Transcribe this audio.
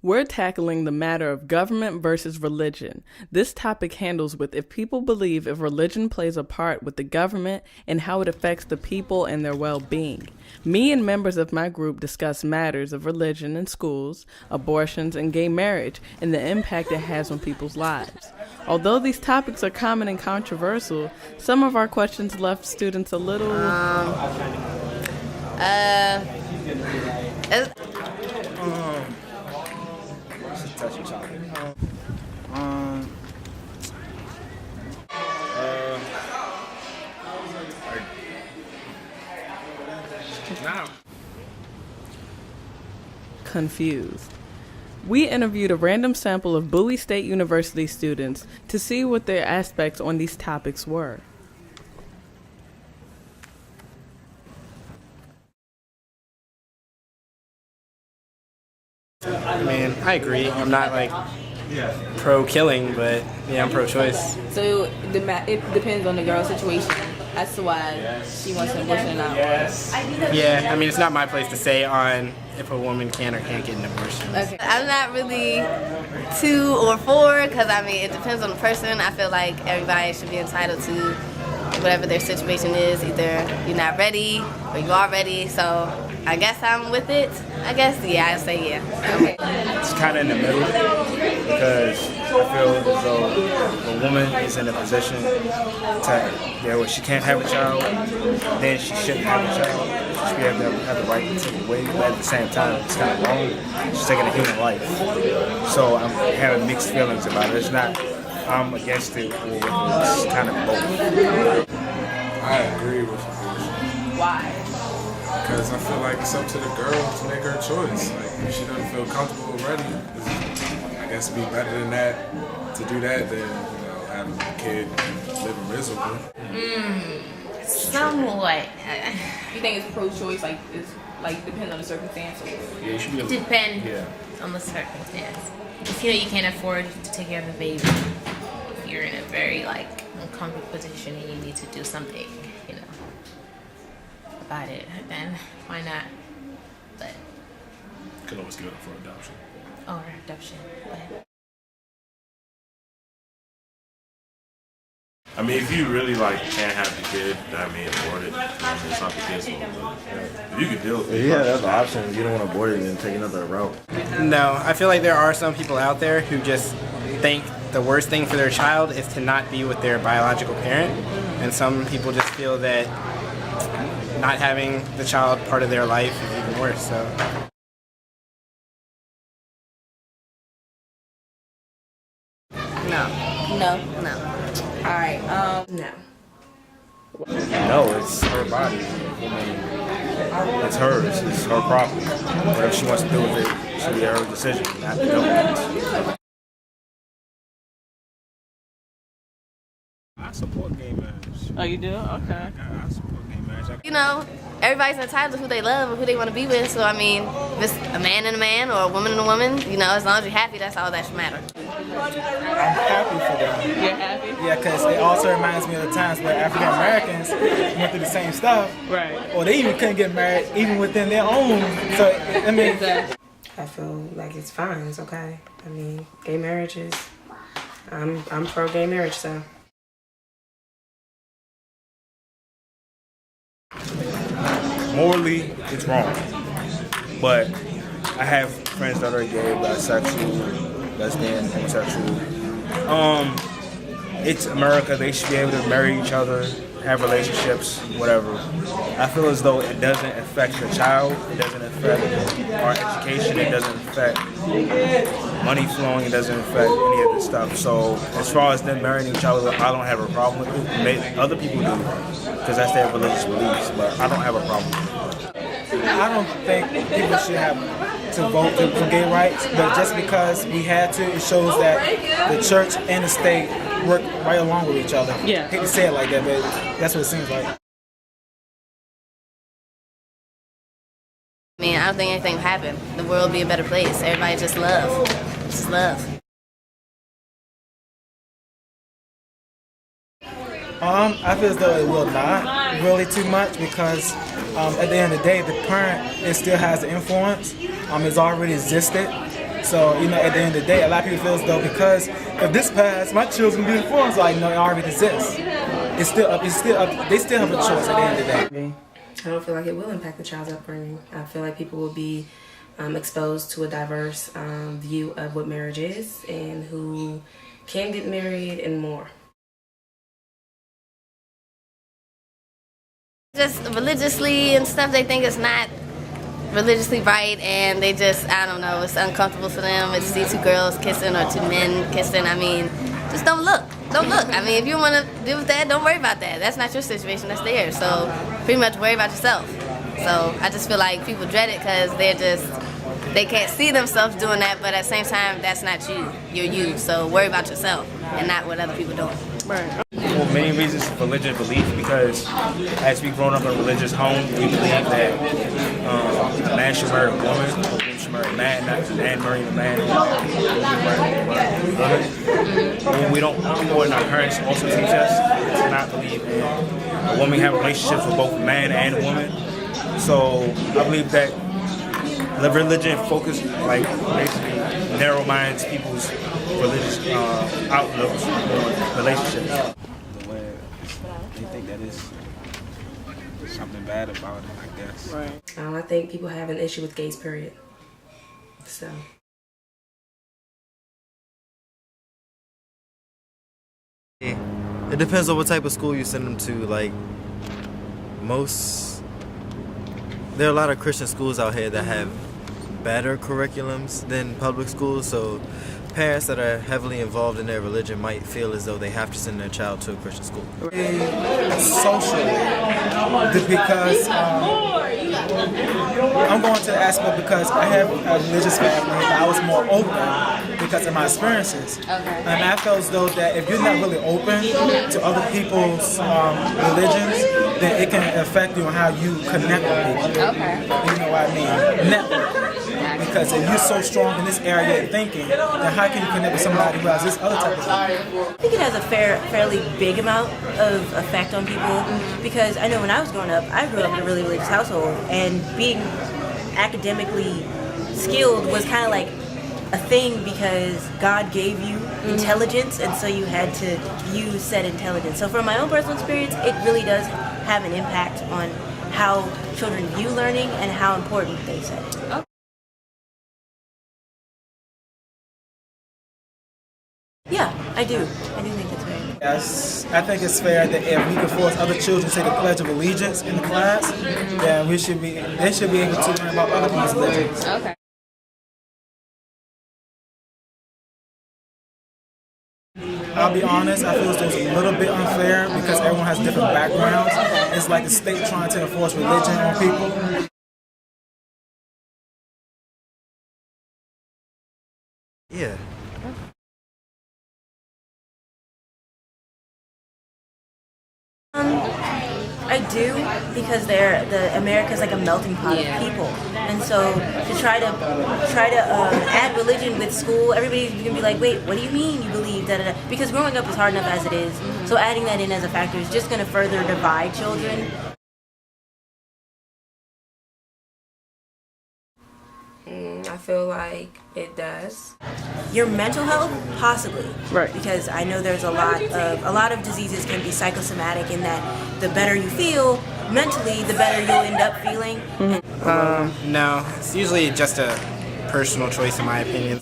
We're tackling the matter of government versus religion. This topic handles with if people believe if religion plays a part with the government and how it affects the people and their well-being. Me and members of my group discuss matters of religion in schools, abortions, and gay marriage, and the impact it has on people's lives. Although these topics are common and controversial, some of our questions left students a little... Touchy topic. Now. Confused. We interviewed a random sample of Bowie State University students to see what their aspects on these topics were. I mean, I agree. I'm not like pro-killing, but yeah, I'm pro-choice. So it depends on the girl's situation as to why she wants an abortion or not. Yeah, I mean, it's not my place to say on if a woman can or can't get an abortion. Okay. I'm not really 2 or 4 because I mean it depends on the person. I feel like everybody should be entitled to whatever their situation is. Either you're not ready or you are ready. So I guess I'm with it. I guess I'd say yeah. It's kind of in the middle because I feel as though a woman is in a position to where she can't have a child, then she shouldn't have a child. She should be able to have the right to take it away, but at the same time, it's kind of wrong. She's taking a human life. So I'm having mixed feelings about it. It's not I'm against it, or it's kind of both. I agree with abortion. Why? Because I feel like it's up to the girl to make her choice. Like, if she doesn't feel comfortable already, I guess it'd be better than that to do that than having a kid and living miserable. Somewhat. You think it's pro-choice, like it's like depends on the circumstance? Yeah, you should be able to. Depend on the circumstance. If you can't afford to take care of a baby, if you're in a very uncomfortable position and you need to do something, about it, then why not? But You could always give it up for adoption. or adoption. But I mean, if you really can't have the kid, I mean, abort it. I mean, it's not the kid's fault. If you can deal with it. Yeah, that's the option. You don't want to abort it and take another route. No, I feel like there are some people out there who just think the worst thing for their child is to not be with their biological parent, and some people just feel that not having the child part of their life is even worse. So. No. All right. No. No, it's her body. I mean, it's hers. It's her property. Whatever she wants to do with it should be her decision, not the government's. I support gay marriage. Oh, you do? Okay. I support gay marriage. Everybody's entitled to who they love and who they want to be with. So, I mean, if it's a man and a man or a woman and a woman, as long as you're happy, that's all that should matter. I'm happy for them. You're happy? Yeah, because it also reminds me of the times where African Americans went through the same stuff. Right. Or they even couldn't get married even within their own. So, I mean... I feel like it's fine. It's okay. I mean, gay marriage is... I'm pro gay marriage, so... Morally, it's wrong. But I have friends that are gay, bisexual, lesbian, homosexual. It's America. They should be able to marry each other, have relationships, whatever. I feel as though it doesn't affect the child. It doesn't affect our education. It doesn't affect money flowing. It doesn't affect any of this stuff. So as far as them marrying each other, I don't have a problem with it. Other people do, because that's their religious beliefs. But I don't have a problem with it. I don't think people should have to vote for gay rights, but just because we had to, it shows that the church and the state work right along with each other. Yeah. I hate to say it like that, but that's what it seems like. I mean, I don't think anything will happen. The world will be a better place. Everybody just love. Just love. I feel as though it will not really too much because at the end of the day, the parent, it still has the influence. It's already existed. So, you know, at the end of the day, a lot of people feel as though because if this passed, my children will be informed. Like, no, it already exists. It's still up. They still have a choice at the end of the day. I don't feel like it will impact the child's upbringing. I feel like people will be exposed to a diverse view of what marriage is and who can get married and more. Just religiously and stuff, they think it's not religiously right, and they just, I don't know, it's uncomfortable for them. It's see two girls kissing or two men kissing. I mean, just don't look. Don't look. I mean, if you want to deal with that, don't worry about that. That's not your situation, that's theirs. So pretty much worry about yourself. So I just feel like people dread it because they can't see themselves doing that, but at the same time, that's not you. You're you. So worry about yourself and not what other people are doing. Right. For many reasons, religious belief, because as we've grown up in a religious home, we believe that a man should marry a woman, a woman should marry a man, not a man marrying a man, But we don't, people and our parents also teach us to not believe in a woman having relationships with both a man and a woman. So I believe that the religion focus, like basically narrow minds people's religious outlooks on relationships. They think that is something bad about it, I guess. Right. I think people have an issue with gays, period. So. It depends on what type of school you send them to. Like, there are a lot of Christian schools out here that have better curriculums than public schools, so parents that are heavily involved in their religion might feel as though they have to send their child to a Christian school. Socially, because I'm going to the aspect because I have a religious family and I was more open because of my experiences. And I felt as though that if you're not really open to other people's religions, then it can affect you on how you connect with people. You know what I mean? Network. Because if you're so strong in this area of thinking, then how can you connect with somebody who has this other type of thing? I think it has a fairly big amount of effect on people because I know when I was growing up, I grew up in a really religious household, and being academically skilled was kind of like a thing because God gave you intelligence, and so you had to use said intelligence. So from my own personal experience, it really does have an impact on how children view learning and how important they say it. Yeah, I do. I do think it's fair. Yes, I think it's fair that if we can force other children to say the Pledge of Allegiance in the class, then they should be able to learn about other people's religions. Okay. I'll be honest, I feel as though it's a little bit unfair because everyone has different backgrounds. It's like the state trying to enforce religion on people. Yeah. I do because America's like a melting pot of people, and so to try to add religion with school, everybody's gonna be like, wait, what do you mean you believe da da da? Because growing up is hard enough as it is, so adding that in as a factor is just gonna further divide children. I feel like it does. Your mental health, possibly, right? Because I know there's a lot of diseases can be psychosomatic in that the better you feel mentally, the better you'll end up feeling. No, it's usually just a personal choice in my opinion.